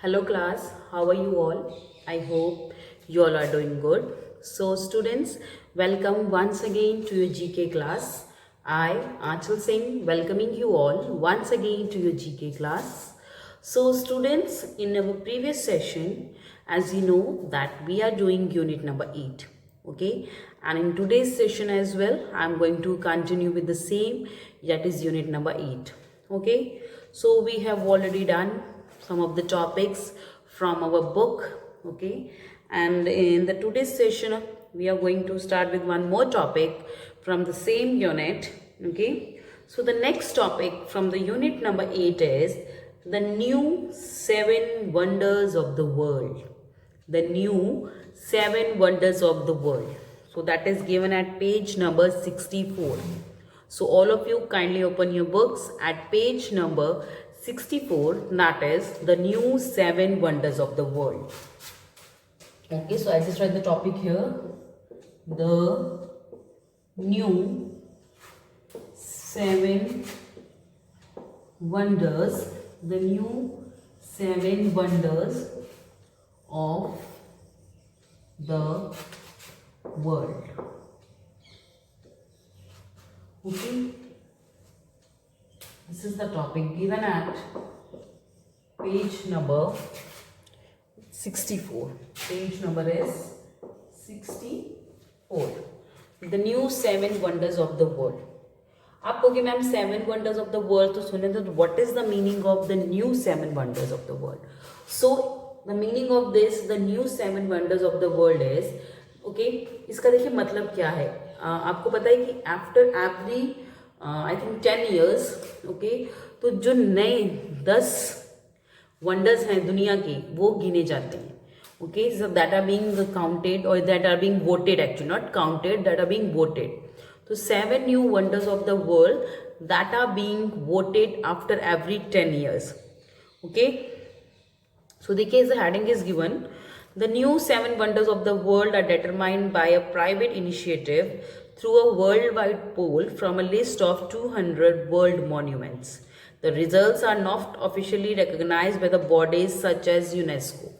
Hello class, how are you all? I hope you all are doing good. So students, welcome once again to your GK class. I, Achal Singh, welcoming you all once again to your GK class. So students, in our previous session, as you know that we are doing unit number 8. Okay, and in today's session as well, I'm going to continue with the same, that is unit number 8. Okay, so we have already done some of the topics from our book. Okay, and in the today's session we are going to start with one more topic from the same unit. Okay, so the next topic from the unit number 8 is the new 7 wonders of the world. The new 7 wonders of the world. So that is given at page number 64. So all of you kindly open your books at page number 64, that is the new 7 wonders of the world. Okay, so I just write the topic here. The new 7 wonders, the new 7 wonders of the world. Okay, this is the topic given at page number 64. Page number is 64. The new 7 wonders of the world. आप कहोगे ma'am 7 wonders of the world तो सुने तो what is the meaning of the new 7 wonders of the world? So the meaning of this, the new 7 wonders of the world is, okay, इसका देखिए मतलब क्या है. आपको पता है कि after every I think 10 years, okay, तो जो नए 10 वंडर्स हैं दुनिया के वो गिने जाते हैं. Okay, so that are being counted और that are being voted, actually not counted, that are being voted. तो 7 new wonders of the world that are being voted after every 10 years. Okay, so the case the heading is given. The new 7 wonders of the world are determined by a private initiative through a worldwide poll from a list of 200 world monuments. The results are not officially recognized by the bodies such as UNESCO.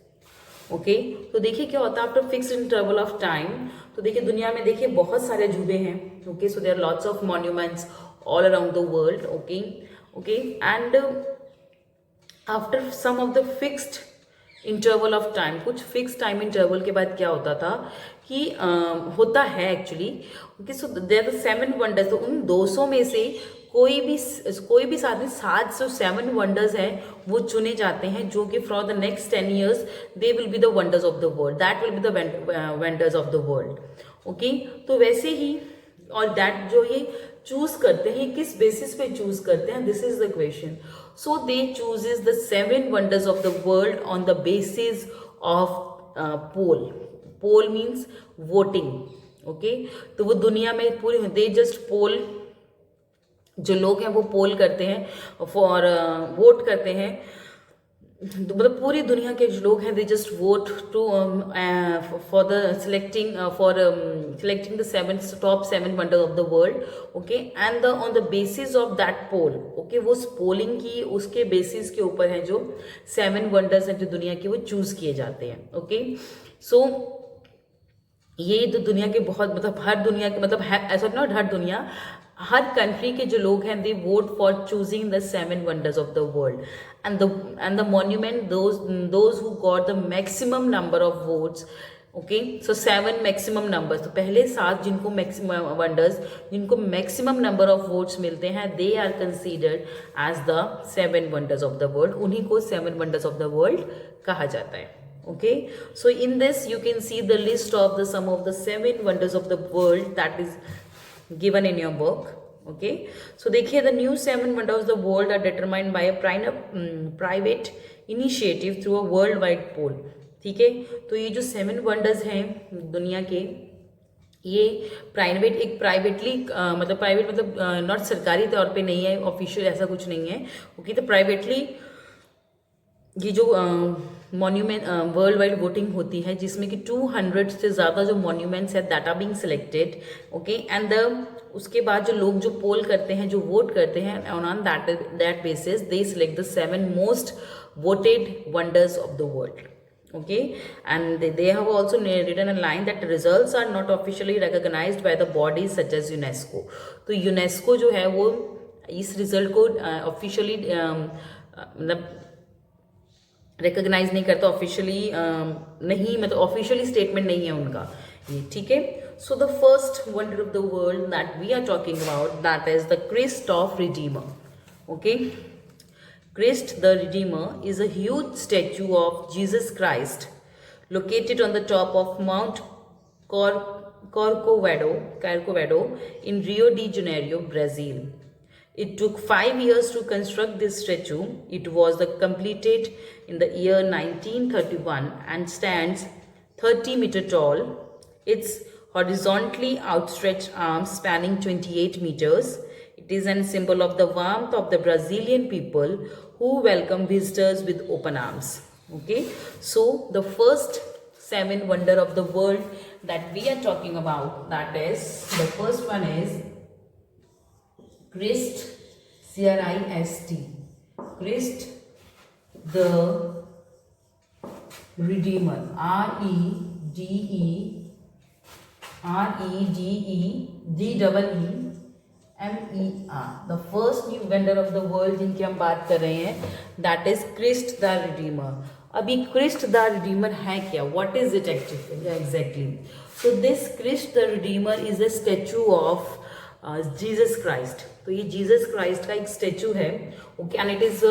Okay, तो देखिए क्या होता है after fixed interval of time. तो देखिए दुनिया में देखिए बहुत सारे अजूबे हैं. Okay, so there are lots of monuments all around the world. Okay okay, and after some of the fixed interval of time, कुछ फिक्स टाइम इंटरवल के बाद क्या होता था कि होता है actually. Okay, so there are 7 wonders. तो उन 200 में से कोई भी साथ में 707 वंडर्स हैं वो चुने जाते हैं जो कि for the next 10 years they will be the wonders of the world, that will be the wonders of the world. Okay, तो वैसे ही और दैट जो ये चूज करते हैं किस बेसिस पे चूज करते हैं, this is the question. So they chooses the 7 wonders of the world on the basis of poll. Poll means voting. Okay, तो वो दुनिया में पूरी दे जस्ट पोल, जो लोग हैं वो पोल करते हैं फॉर वोट करते हैं. तो मतलब पूरी दुनिया के जो लोग हैं they just vote to for the selecting the 7 top 7 wonders of the world. Okay, and the on the basis of that poll, okay, वो पोलिंग की उसके बेसिस के ऊपर है जो 7 वंडर्स हैं जो दुनिया के वो चूज किए जाते हैं. ओके, सो ये तो दुनिया के बहुत मतलब हर दुनिया के मतलब ऐसा नॉट हर दुनिया, हर कंट्री के जो लोग हैं they vote for choosing the 7 wonders of the world. And the monument those who got the maximum number of votes. Okay, so 7 maximum numbers, तो पहले 7 जिनको मैक्सिमम वंडर्स जिनको मैक्सिमम नंबर ऑफ वोट्स मिलते हैं they are considered as the 7 wonders of the world. उन्हीं को 7 wonders of the world कहा जाता है. Okay, so in this you can see the list of the some of the 7 wonders of the world that is given in your book. Okay, so देखिए the new 7 wonders of the world are determined by a private initiative through a worldwide poll. ठीक है, तो ये जो 7 wonders हैं दुनिया के, ये प्राइवेटली मतलब प्राइवेट मतलब नॉट सरकारी तौर पे नहीं है, ऑफिशियल ऐसा कुछ नहीं है. ओके, तो प्राइवेटली ये जो मॉन्यूमेंट वर्ल्ड वाइड वोटिंग होती है जिसमें कि 200 से ज़्यादा जो मॉन्यूमेंट्स है that are being selected, okay, and the उसके बाद जो लोग जो पोल करते हैं, जो वोट करते हैं, on that basis they select the 7 most voted wonders of the world, okay, and they have also written a line that the results are not officially recognized by the bodies such as UNESCO. तो UNESCO जो है वो इस result को officially मतलब recognise नहीं करता, officially नहीं, मतलब ऑफिशियली स्टेटमेंट नहीं है उनका ये, ठीक है. So the first wonder of the world that we are talking about that is the Christ of Redeemer, okay. Christ the Redeemer is a huge statue of Jesus Christ located on the top of Mount Corcovado in Rio de Janeiro, Brazil. It took 5 years to construct this statue. It was completed in the year 1931 and stands 30 meters tall. Its horizontally outstretched arms spanning 28 meters. It is a symbol of the warmth of the Brazilian people who welcome visitors with open arms. Okay, so the first 7 wonder of the world that we are talking about, that is, the first one is Christ, Christ, Christ the Redeemer, REDEEMER. The first new wonder of the world जिनकी हम बात कर रहे हैं that is Christ the Redeemer. अभी Christ the Redeemer है क्या? What is it actually? Exactly. So this Christ the Redeemer is a statue of Jesus Christ. तो ये Jesus Christ का एक स्टैचू है, okay, and it is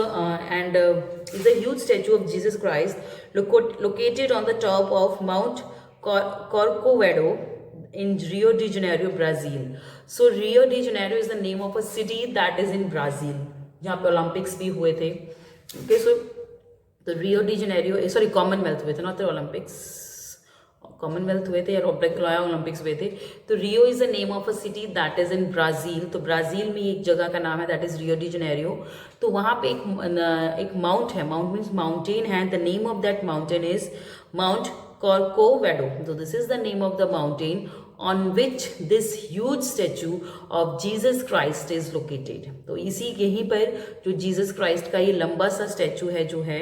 is a huge statue of Jesus Christ located on the top of Mount Corcovado in Rio de Janeiro, Brazil. So Rio de Janeiro is the name of a city that is in Brazil, जहाँ पे Olympics भी हुए थे. Okay, so the Rio de Janeiro, sorry, Commonwealth हुए थे, not the Olympics, Commonwealth हुए थे या ओलंपिक्स हुए थे. तो Rio is the name of a city that is in Brazil. तो ब्राज़ील में एक जगह का नाम है that is Rio de Janeiro. तो वहाँ पे एक माउंट है, माउंट मीन्स माउंटेन है. The name of that mountain is mount Corcovado. So this is the name of the mountain on which this huge statue of Jesus Christ is located. तो इसी यहीं पर जो जीसस क्राइस्ट का ये लंबा सा स्टैचू है जो है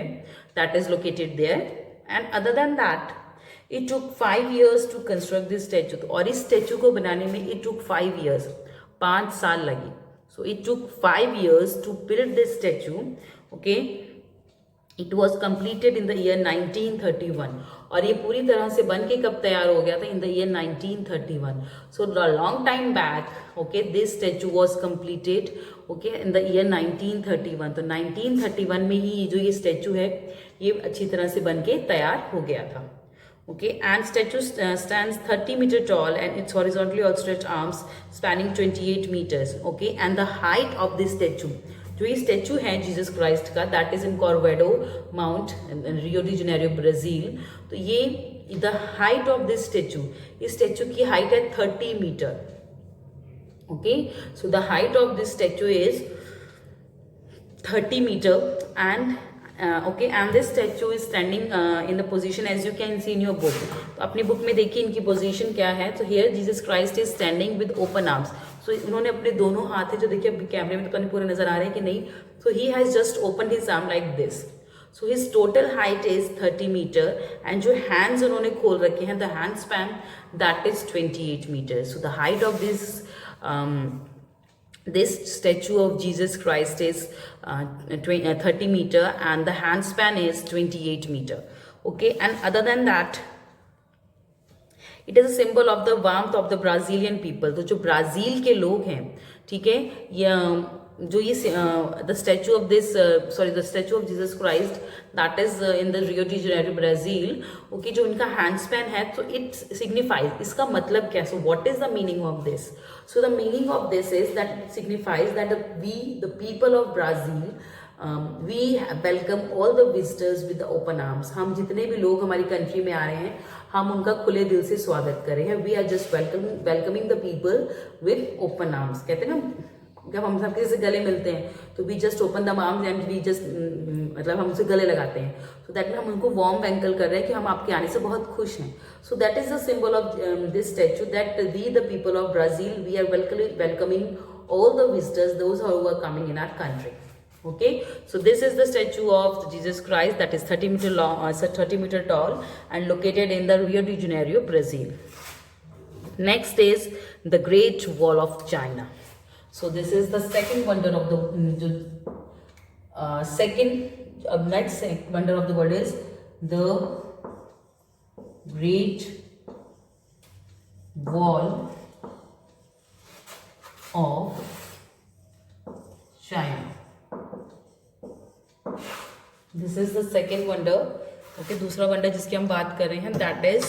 that is located there. And other than that, it took 5 years to construct this statue. तो और इस स्टैचू को बनाने में it took 5 years, 5 साल लगी. So it took 5 years to build this statue. Okay. It was completed in the year 1931. और ये पूरी तरह से बन के कब तैयार हो गया था? In the year 1931. So a long time back, okay, this statue was completed, okay, in the year 1931. तो 1931 में ही जो ये स्टैचू है ये अच्छी तरह से बन के तैयार हो गया था. Okay, and statue stands 30 meters tall and its horizontally outstretched arms spanning 28 meters. Okay, and the height of this statue, जो ये स्टैचू है जीसस क्राइस्ट का, that is in Corcovado mount in Rio de Janeiro Brazil. तो ये the height of this statue, इस statue की height है 30 metre. Okay, so the height of this statue is 30 metre and okay, and this statue is standing in the position as you can see in your book. तो अपनी book में देखिए इनकी position क्या है. तो here Jesus Christ is standing with open arms. So इन्होंने अपने दोनों हाथ है जो देखिए कैमरे में तो नहीं पूरे नजर आ रहे हैं कि नहीं. So he has just opened his arm like this. So his total height is 30 meter and जो hands उन्होंने खोल रखे हैं, the hand span that is 28 meters. So the height of this statue of Jesus Christ is 30 meter and the hand span is 28 meter. Okay, and other than that, it is a symbol of the warmth of the Brazilian people. तो जो Brazil के लोग हैं, ठीक है, जो ये the statue of this the statue of Jesus Christ that is in the Rio de Janeiro, Brazil. Okay, जो इनका hand span है, तो it signifies, इसका मतलब क्या? So what is the meaning of this? So the meaning of this is that it signifies that we, the people of Brazil, we welcome all the visitors with the open arms. हम जितने भी लोग हमारी country में आ रहे हैं, हम उनका खुले दिल से स्वागत कर रहे हैं. We are just welcoming the people with open arms. कहते हैं ना, जब हम सब किसी से गले मिलते हैं तो we just open the arms and we just मतलब हम उनसे गले लगाते हैं, सो दैट में हम उनको वार्म वेलकम कर रहे हैं कि हम आपके आने से बहुत खुश हैं. So that is the symbol of this statue, that we the people of Brazil we are welcoming all the visitors, those who are coming in our country. Okay, so this is the statue of Jesus Christ that is 30 meter long, 30 meter tall, and located in the Rio de Janeiro, Brazil. Next is the Great Wall of China. So this is the second wonder of the next wonder of the world is the Great Wall of China. This is the second wonder. Okay, दूसरा wonder जिसकी हम बात कर रहे हैं, that is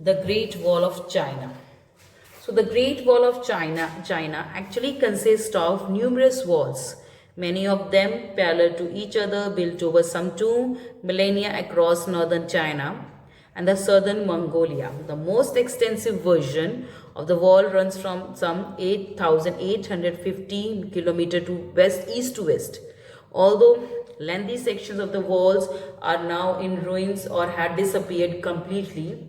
the Great Wall of China. So the Great Wall of China actually consists of numerous walls, many of them parallel to each other, built over some 2 millennia across northern China and the southern Mongolia. The most extensive version of the wall runs from some 8,850 km to east to west. Although lengthy sections of the walls are now in ruins or had disappeared completely,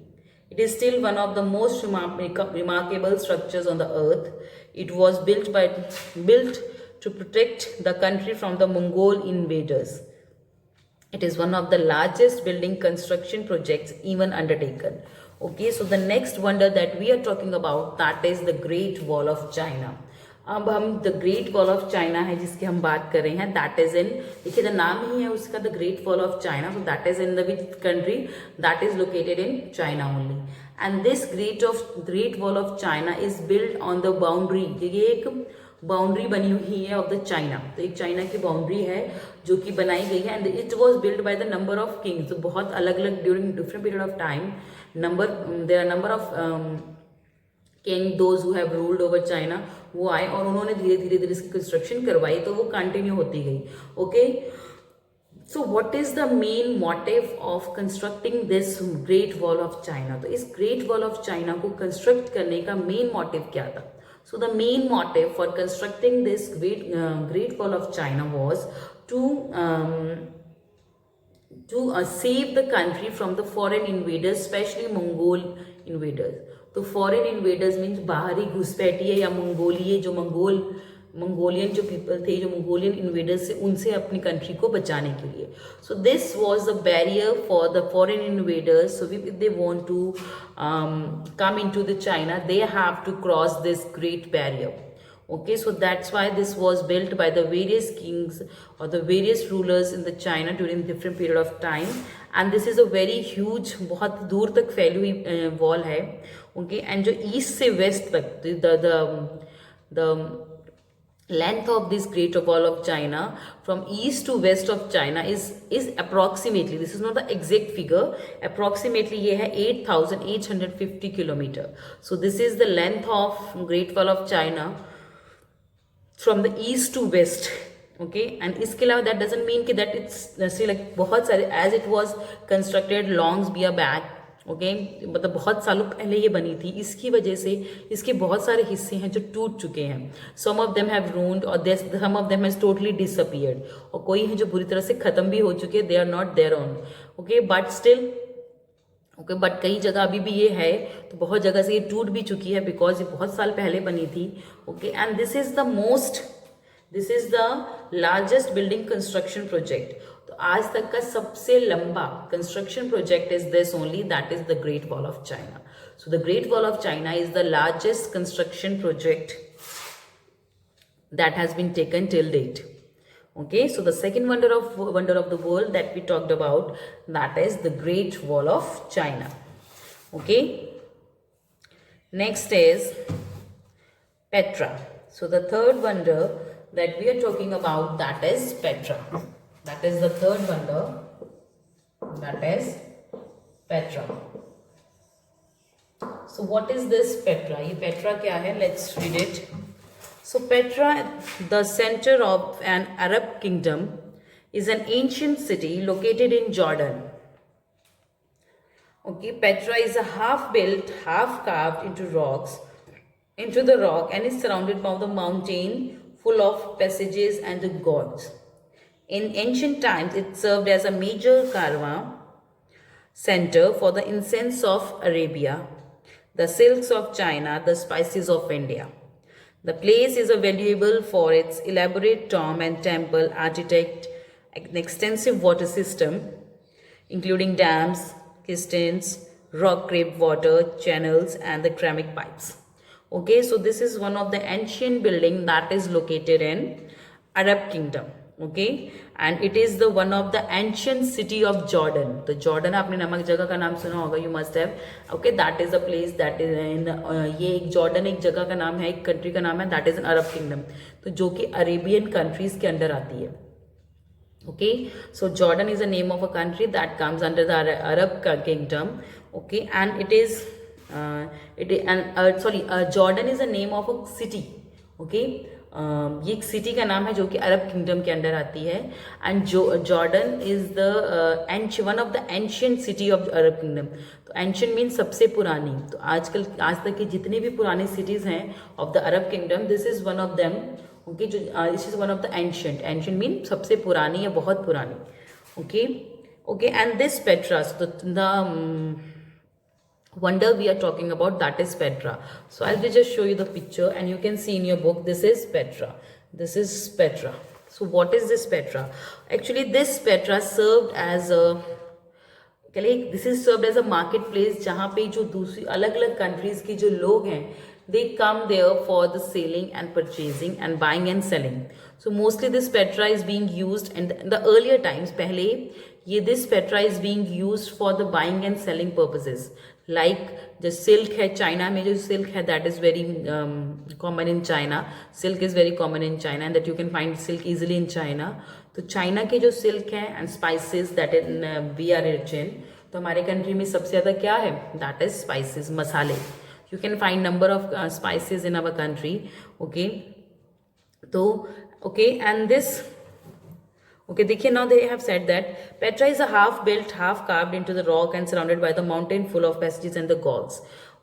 it is still one of the most remarkable structures on the earth. It was built to protect the country from the Mongol invaders. It is one of the largest building construction projects even undertaken. Okay, so the next wonder that we are talking about, that is the Great Wall of China. अब हम the great wall of China है जिसकी हम बात कर रहे हैं, that is इन, देखिए द नाम ही है उसका the great wall of China, so that is in the which country, that is located in China only. And this great wall of China is build on the boundary, ये एक boundary बनी हुई है of the China, तो एक China की boundary है जो कि बनाई गई है. And it was build by the number of kings, तो बहुत अलग अलग during different period of time there are number of king those who have ruled over China, वो आए और उन्होंने धीरे धीरे इसकी कंस्ट्रक्शन करवाई, तो वो कंटिन्यू होती गई. Okay, so what is the main motive of constructing this great wall of China, तो इस ग्रेट वॉल ऑफ चाइना को कंस्ट्रक्ट करने का मेन मोटिव क्या था. So the main motive for constructing this great wall of China was to save the country from the foreign invaders, especially Mongol invaders. तो foreign invaders means बाहरी घुसपैठिए या मंगोलिए, जो Mongolian जो पीपल थे, जो मंगोलियन इन्वेडर्स से, उनसे अपनी कंट्री को बचाने के लिए. So this was the barrier for the foreign invaders. So if they want to come into the China, they have to cross this great barrier. Okay, so that's why this was built by the various kings or the various rulers in the China during different period of time. And this is a very huge, बहुत दूर तक फैली हुई wall है. Okay, and जो east से waste तक the length of this Great Wall of China from east to west of China is approximately, this is not the exact figure, approximately ये है 8,850 kilometer. So this is the length of Great Wall of China from the east to west. Okay, and इसके अलावा that doesn't mean कि that it's necessarily like बहुत सारे, as it was constructed long years back. Okay, मतलब बहुत सालों पहले ये बनी थी, इसकी वजह से इसके बहुत सारे हिस्से हैं जो टूट चुके हैं. Some of them have ruined और some of them has totally disappeared, और कोई हैं जो बुरी तरह से ख़त्म भी हो चुके हैं, they are not there on. Okay, but still okay, but कई जगह अभी भी ये है, तो बहुत जगह से ये टूट भी चुकी है बिकॉज ये बहुत साल पहले बनी थी. Okay, and this is the largest building construction project. तो आज तक का सबसे लंबा construction project is this only, that is the great wall of China. So the great wall of China is the largest construction project that has been taken till date. Okay, so the second wonder of the world that we talked about, that is the Great Wall of China. Okay, next is Petra. So the third wonder that we are talking about, that is Petra. That is the third wonder, that is Petra. So what is this Petra? ये Petra क्या है? Let's read it. So Petra, the center of an Arab kingdom, is an ancient city located in Jordan. Okay, Petra is a half-built, half-carved into the rock, and is surrounded by the mountain full of passages and the gorges. In ancient times, it served as a major caravan center for the incense of Arabia, the silks of China, the spices of India. The place is valuable for its elaborate tomb and temple architect, an extensive water system, including dams, cisterns, rock-crept water channels, and the ceramic pipes. Okay, so this is one of the ancient building that is located in Arab Kingdom. Okay, and it is the one of the ancient city of Jordan. तो Jordan आपने नामक जगह का नाम सुना होगा, you must have. Okay, that is a place that is इन, ये एक जॉर्डन एक जगह का नाम है, एक कंट्री का नाम है, that is in Arab kingdom, तो जो कि अरेबियन कंट्रीज के अंडर आती है. Okay, so Jordan is the name of a country that comes under the Arab kingdom. Okay, and it is Jordan is the name of a city. Okay, ये एक city का नाम है जो कि अरब किंगडम के अंडर आती है. And Jordan is the one of the ancient city of Arab kingdom. तो एंशियंट मीन सबसे पुरानी. तो आज तक की जितनी भी पुरानी सिटीज हैं of the Arab kingdom, this is one of them. Okay, जो this is one of the ancient mean सबसे पुरानी या बहुत पुरानी. Okay okay, and this Petra, the wonder we are talking about, that is Petra. So I'll just show you the picture and you can see in your book, this is Petra. This is Petra. So what is this Petra? Actually this Petra served as a market place जहाँ पे जो दूसरी अलग अलग countries के जो लोग हैं, they come there for the selling and purchasing and buying and selling. So mostly this Petra is being used in the earlier times. पहले ये this Petra is being used for the buying and selling purposes. Like जो silk है, China में जो silk है, that is very common in China. Silk is very common in China and that you can find silk easily in China. तो China के जो silk है and spices that in we are rich in, तो हमारे country में सबसे ज़्यादा क्या है, दैट इज स्पाइसेस, मसाले. You can find number of spices in our country. Okay, तो ओके, एंड दिस okay, देखिए, now they have said that Petra is a half built, half carved into the rock and surrounded by the mountain full of passages and the gorges.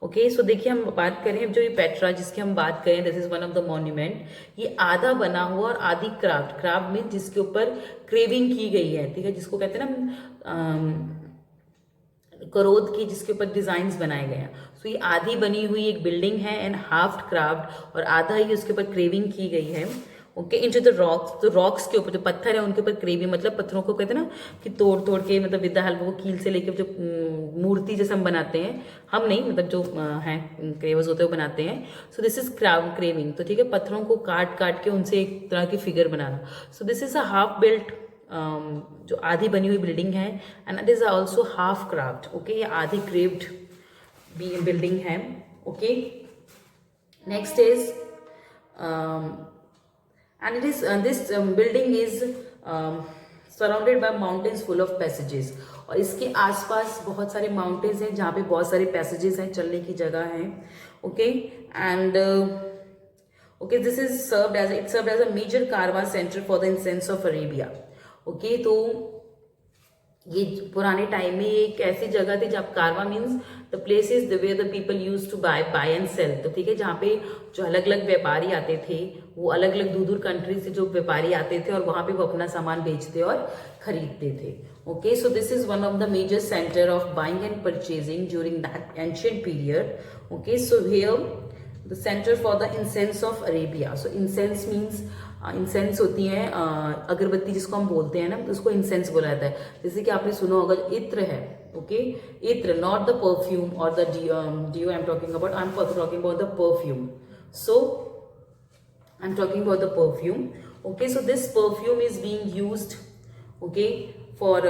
Okay, so देखिए, हम बात करें जो ये Petra जिसकी हम बात करें, this is one of the monument. ये आधा बना हुआ और आधी क्राफ्ट में जिसके ऊपर क्रेविंग की गई है, ठीक है, जिसको कहते हैं ना करोद की, जिसके ऊपर डिजाइन बनाए गए हैं. सो ये आधी बनी हुई एक बिल्डिंग है एंड हाफ क्राफ्ट, और आधा ही उसके ऊपर क्रेविंग की गई है. ओके, इनटू द रॉक्स, तो रॉक्स के ऊपर जो पत्थर है उनके ऊपर क्रेविंग, मतलब पत्थरों को कहते हैं ना कि तोड़ तोड़ के, मतलब विद द हेल्प वो कील से लेके जो मूर्ति जैसे हम बनाते हैं, हम नहीं, मतलब जो हैं क्रेवर्स होते हैं वो बनाते हैं. सो दिस इज क्रेविंग. तो ठीक है, पत्थरों को काट काट के उनसे एक तरह की figure banana. So this is a half built, जो आधी बनी हुई बिल्डिंग है, and it is also half craft. Okay, ये आधी क्रेव्ड बिल्डिंग है. Okay, next is and it is this building is surrounded by mountains full of passages. और इसके आसपास बहुत सारे माउंटेन्स हैं जहाँ पे बहुत सारे पैसेजेस हैं, चलने की जगह है. Okay, and okay, this is served as a major caravan centre for the incense of Arabia. Okay, तो ये पुराने टाइम में ये एक ऐसी जगह थी जब कारवा means the places the way the people use to buy and sell. तो ठीक है, जहाँ पे जो अलग अलग व्यापारी आते थे, वो अलग अलग दूर दूर कंट्री से जो व्यापारी आते थे और वहाँ पे वो अपना सामान बेचते और खरीदते थे. Okay, so this is one of the major centre of buying and purchasing during that ancient period. Okay, so here the centre for the incense of Arabia. So incense means incense होती है अगरबत्ती जिसको हम बोलते हैं ना, तो उसको इंसेंस बोला जाता है. जैसे कि आपने सुना होगा इत्र है. ओके, इत्र, नॉट द परफ्यूम और the deo I am talking about. I am talking about the perfume. So I am talking about the perfume. Okay, so this perfume is being used, okay, for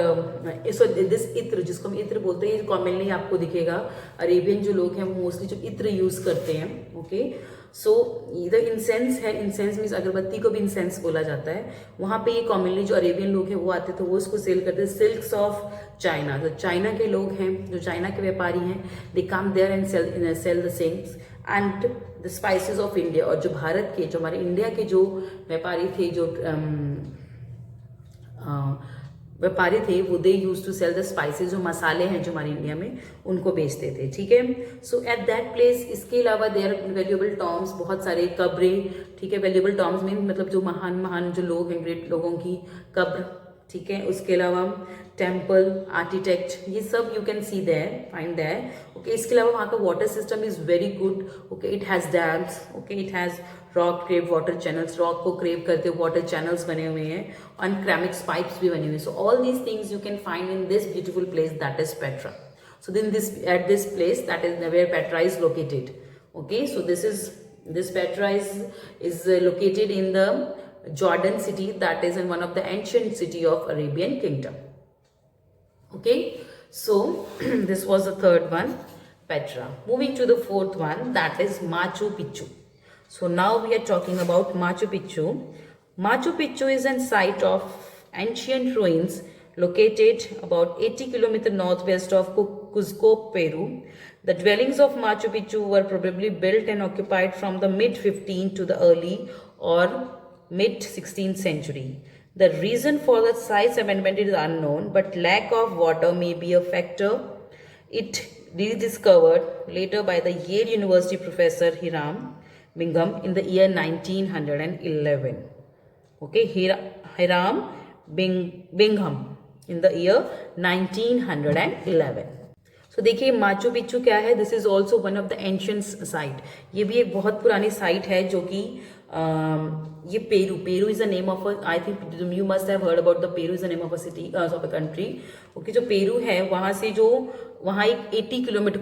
so this इत्र, जिसको हम इत्र बोलते हैं, ये commonly आपको दिखेगा. Arabian जो लोग हैं वो मोस्टली जो इत्र यूज करते हैं. ओके, सो इधर इंसेंस है, इंसेंस मीन्स अगरबत्ती को भी इंसेंस बोला जाता है. वहाँ पे ये कॉमनली जो अरेबियन लोग हैं वो आते तो वो इसको सेल करते हैं. सिल्क्स ऑफ चाइना, जो चाइना के लोग हैं, जो चाइना के व्यापारी हैं, they come there and sell the silks and the spices of India. और जो भारत के, जो हमारे इंडिया के जो व्यापारी थे, जो व्यापारी थे वो they use to sell the spices, जो मसाले हैं जो हमारे इंडिया में उनको बेचते थे, ठीक है। सो एट दैट प्लेस, इसके अलावा देयर वैल्यूएबल टॉम्स, बहुत सारे कब्रें, ठीक है। वैल्यूएबल टॉम्स में मतलब जो महान महान जो लोग हैं, ग्रेट लोगों की कब्र, ठीक है। उसके अलावा टेम्पल, आर्किटेक्ट, ये सब you can see there, find there, okay. इसके अलावा वहाँ का water system is very good, okay. It has dams, okay. It has rock crave water channels, rock को क्रेव करते वाटर चैनल्स बने हुए हैं, और क्रैमिक्स पाइप्स भी बने हुए हैं। So all these things you can find in this beautiful place that is Petra. So then at this place, that is where Petra is located. Okay, so this Petra is located in the Jordan city, that is in one of the ancient city of Arabian kingdom. Okay, so this was the third one, Petra. Moving to the fourth one, that is Machu Picchu. So now we are talking about Machu Picchu. Machu Picchu is a site of ancient ruins located about 80 kilometers northwest of Cuzco, Peru. The dwellings of Machu Picchu were probably built and occupied from the mid-15th to the early or mid-16th century. The reason for the site's abandonment is unknown, but lack of water may be a factor. It rediscovered later by the Yale University professor Hiram Bingham in the year 1911. Okay, Hiram Bingham in the year 1911. So देखिए Machu Picchu क्या है, this is also one of the ancient site. ये भी एक बहुत पुरानी site है जो कि ये Peru is the name of I think you must have heard about the Peru is the name of a city of a country. Okay, जो पेरू है वहाँ से जो वहाँ एक 80 kilometre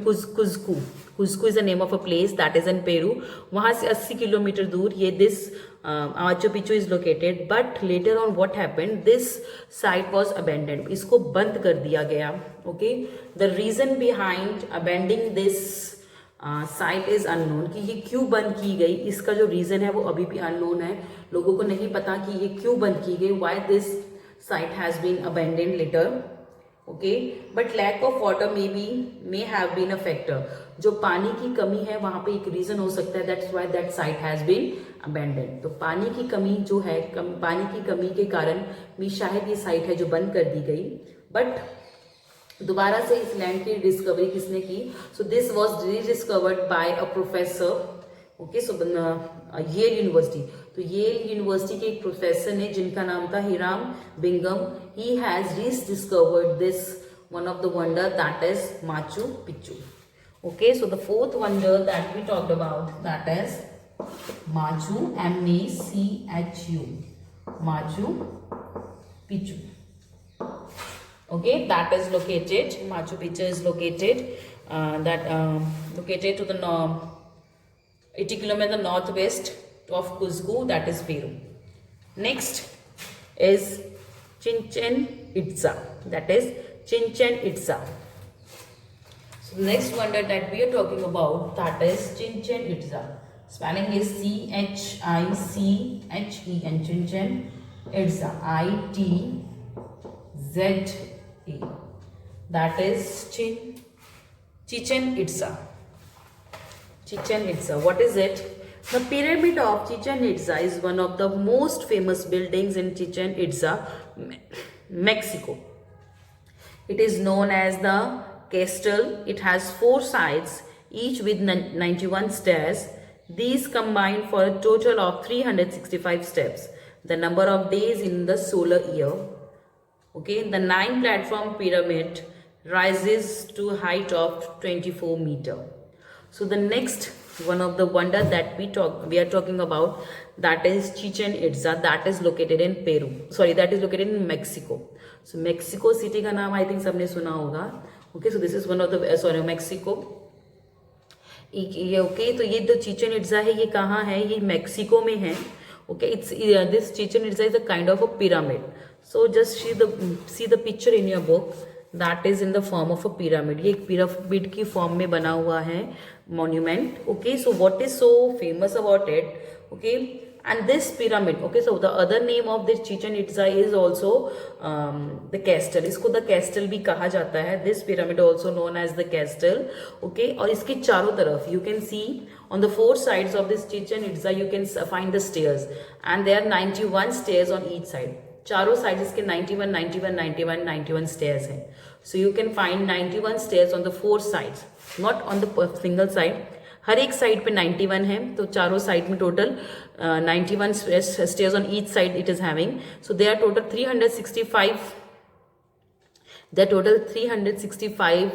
Cusco is the name of a place that is in Peru. वहाँ से 80 kilometre दूर ये this Machu Picchu is located. But later on what happened, this site was abandoned, इसको बंद कर दिया गया. Okay, the reason behind abandoning this site is unknown, कि ये क्यों बंद की गई, इसका जो रीजन है वो अभी भी अननोन है. लोगों को नहीं पता कि ये क्यों बंद की गई, why this site has been abandoned later. Okay, but lack of water may have been a factor. जो पानी की कमी है वहां पे एक रीजन हो सकता है, that's why that site has been abandoned. तो पानी की कमी जो है, पानी की कमी के कारण भी शायद ये साइट है जो बंद कर दी गई. बट दोबारा से इस लैंड की डिस्कवरी किसने की? So this was rediscovered by a professor. Okay, so Yale University. तो येल यूनिवर्सिटी के एक प्रोफेसर ने जिनका नाम था Hiram Bingham, he has rediscovered this one of the wonder that is Machu Picchu. Okay, so the fourth wonder that we talked about that is Machu, MACHU, Machu Picchu. Okay, that is located, Machu Picchu is located located to the 80 kilometers northwest of Cuzco, that is Peru. Next is Chichen Itza, that is Chichen Itza. So the next wonder that we are talking about, that is Chichen Itza. Spelling is CHICHEN, Chichen Itza, ITZA. That is Chichen Itza. Chichen Itza. What is it? The pyramid of Chichen Itza is one of the most famous buildings in Chichen Itza, Mexico. It is known as the castle. It has 4 sides, each with 91 stairs. These combine for a total of 365 steps, the number of days in the solar year. Okay, the 9-platform pyramid rises to a height of 24 meters. So the next one of the wonder that we are talking about, that is Chichen Itza, that is located in Peru. Sorry, that is located in Mexico. So Mexico city का नाम I think सबने सुना होगा. Okay, so this is one of the Mexico. ये okay, तो ये जो Chichen Itza है ये कहाँ है? ये मेक्सिको में है. Okay, it's this Chichen Itza is a kind of a pyramid. So just see the picture in your book, that is in the form of a pyramid. ये एक pyramid की form में बना हुआ है monument. Okay, so what is so famous about it? Okay, and this pyramid. Okay, so the other name of this Chichen Itza is also the castle. इसको the castle भी कहा जाता है. This pyramid also known as the castle. Okay, और इसके चारों तरफ you can see on the 4 sides of this Chichen Itza you can find the stairs, and there are 91 stairs on each side. चारों side इसके 91, 91, 91, 91 stairs हैं. So you can find 91 stairs on the 4 sides, not on the single side. हर एक side पे 91 है, तो चारों side में total 91 stairs on each side it is having. So they are total 365. There are total 365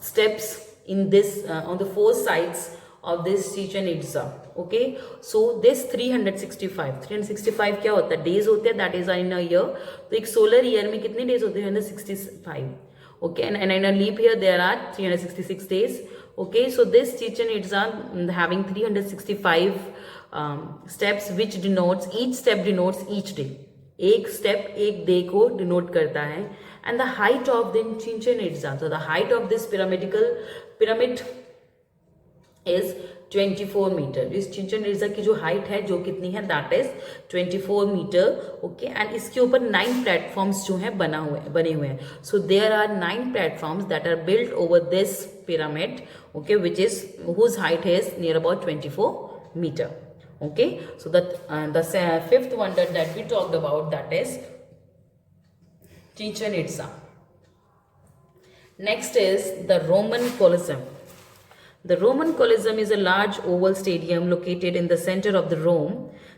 steps in this on the 4 sides of this Chichen Itza. Okay, so this 365 क्या होता है? Days होते हैं, that is in a year. तो एक solar year में कितने days होते हैं? 365. Okay, and in a leap year there are 366 days. Okay, so this Chichen Itza having 365 steps, which denotes, each step denotes each day. एक step एक day को denote करता है. And the height of the Chichen Itza, so the height of this pyramid is 24 metre. इस Chichen Itza की जो height है जो कितनी है, that is 24 metre. Okay, and इसके ऊपर 9 प्लेटफॉर्म्स जो है बने हुए हैं. So there are 9 platforms that are built over this pyramid. Okay, which is whose height is near about 24 meter. Okay, so that the fifth wonder that we talked about, that is Chichen Itza. Next is the Roman Colosseum. The Roman Colosseum is a large oval stadium located in the center of the Rome.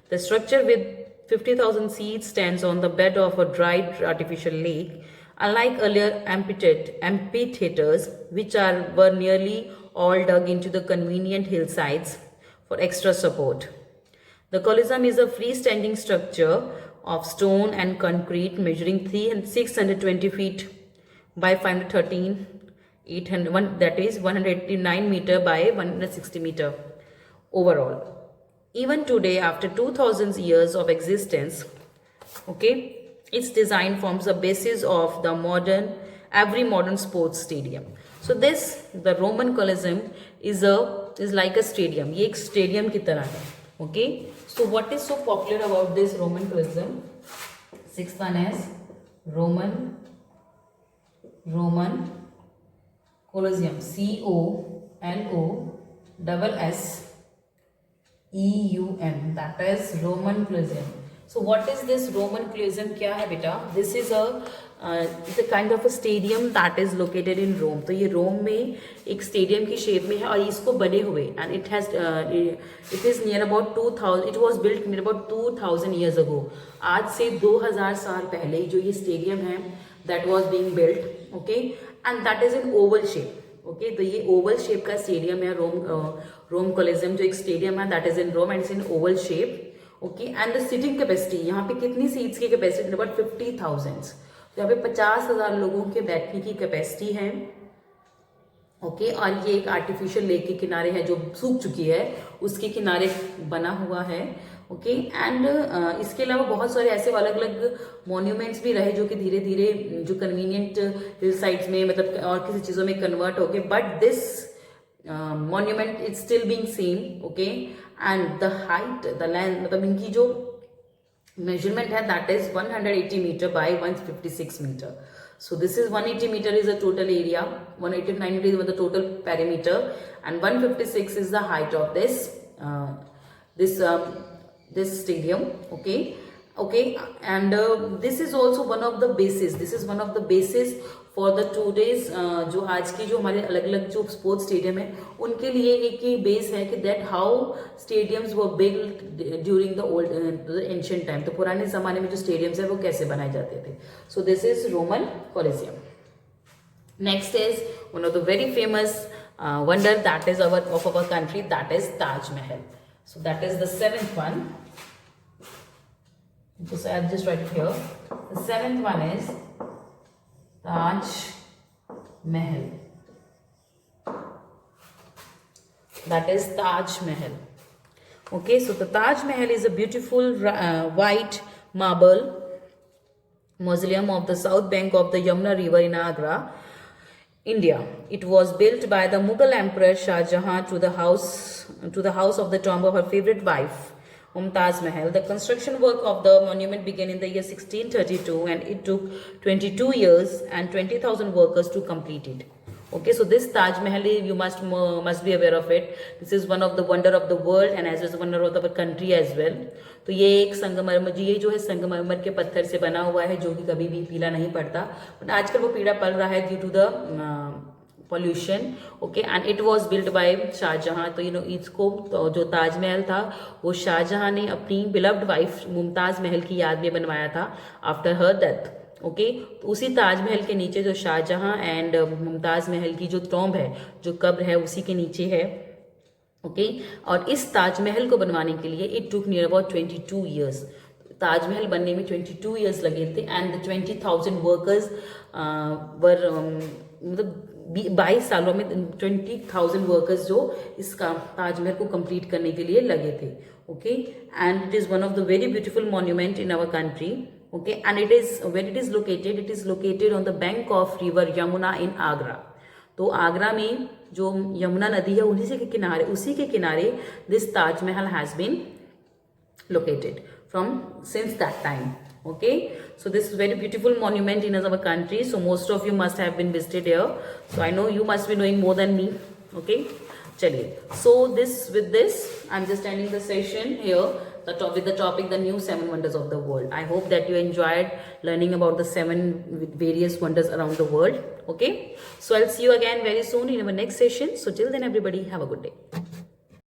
The structure with 50,000 seats stands on the bed of a dried artificial lake. Unlike earlier amphitheaters, which were nearly all dug into the convenient hillsides for extra support, the Colosseum is a freestanding structure of stone and concrete measuring 620 feet by 513, 801, that is 189 meter by 160 meter overall. Even today, after 2000 years of existence, okay, its design forms the basis of the every modern sports stadium. So the Roman Colosseum is like a stadium. ये एक stadium की तरह है. Okay, so what is so popular about this Roman Colosseum? Sixth one is Roman Colosseum. COLOSSEUM. That is Roman Colosseum. So what is this Roman Colosseum? क्या है बेटा? This is it's a kind of a stadium that is located in Rome. तो ये रोम में एक stadium की shape में है और इसको बने हुए, and it is near about 2000. It was built near about 2000 years ago. आज से 2000 साल पहले जो ये स्टेडियम है, that was being built. Okay, and that is in oval shape. Okay, तो ये ओवल शेप का स्टेडियम है रोम कोलिजियम, जो एक स्टेडियम है that is in Rome and it's in oval shape. Okay, and the seating capacity, यहाँ पे कितनी सीट्स की कैपेसिटी? अबाउट 50,000. तो यहाँ पे 50,000 लोगों के बैठने की कैपेसिटी है. ओके, और ये एक आर्टिफिशियल लेक के किनारे है जो सूख चुकी है, उसके किनारे बना हुआ है. ओके, एंड इसके अलावा बहुत सारे ऐसे अलग अलग मॉन्यूमेंट्स भी रहे जो कि धीरे धीरे जो कन्वीनियंट हिल साइड्स में मतलब और किसी चीज़ों में कन्वर्ट हो गए, but this monument is still being same. Okay, and the height, the length, मतलब इनकी जो मेजरमेंट है that is 180 metre by 156 metre. So this is 180 meter is the total area, 189 meter is the total perimeter, and 156 is the height of this stadium. Okay, and this is also one of the bases. This is one of the bases for the today's जो आज की जो हमारे अलग अलग जो sports stadium है उनके लिए एक ही बेस है कि that how stadiums were built during the old ancient time. तो पुराने जमाने में जो स्टेडियम्स है वो कैसे बनाए जाते थे. सो this is Roman collegium. Next is one of the very famous wonder that is of our country, that is Taj Mahal. So that is the 7th one. I'll just write it here. The 7th one is Taj Mahal. That is Taj Mahal. Okay, so the Taj Mahal is a beautiful white marble mausoleum of the south bank of the Yamuna River in Agra, India. It was built by the Mughal Emperor Shah Jahan to the house of the tomb of her favorite wife, Mumtaz Mahal. The construction work of the monument began in the year 1632 and it took 22 years and 20,000 workers to complete it. Okay, so this Taj Mahal, you must be aware of it. This is one of the wonder of the world and as well as wonder of the country as well. तो ये एक संगमरमर ये जो है संगमरमर के पत्थर से बना हुआ है जो कि कभी भी पीला नहीं पड़ता, बट आजकल वो पीला पड़ रहा है due to the pollution. Okay, and it was build by Shahjahan. तो इसको तो जो ताजमहल था वो शाहजहां ने अपनी बिलव्ड वाइफ मुमताज महल की याद में बनवाया था आफ्टर हर डेथ. ओके, तो उसी ताजमहल के नीचे जो शाहजहां एंड मुमताज महल की जो टॉम्ब है, जो कब्र है, उसी के नीचे है. ओके, और इस ताजमहल को बनवाने के लिए it took near about 22 years. Taj Mahal बनने में 22 ईयर्स लगे थे एंड 20,000 वर्कर्स वर मतलब 22 सालों में 20,000 वर्कर्स जो इस काम ताजमहल को कंप्लीट करने के लिए लगे थे. Okay, and it is one of the very beautiful monument in our country. Okay, and it is where it is located on the bank of river Yamuna in Agra. तो आगरा में जो यमुना नदी है उसी के किनारे this Taj Mahal has been located from since that time. Okay, so this is very beautiful monument in our country. So most of you must have been visited here. So I know you must be knowing more than me. Okay, चलिए. So with this I'm just ending the session here. With the topic the new 7 wonders of the world. I hope that you enjoyed learning about the 7 various wonders around the world. Okay, so I'll see you again very soon in our next session. So till then everybody have a good day.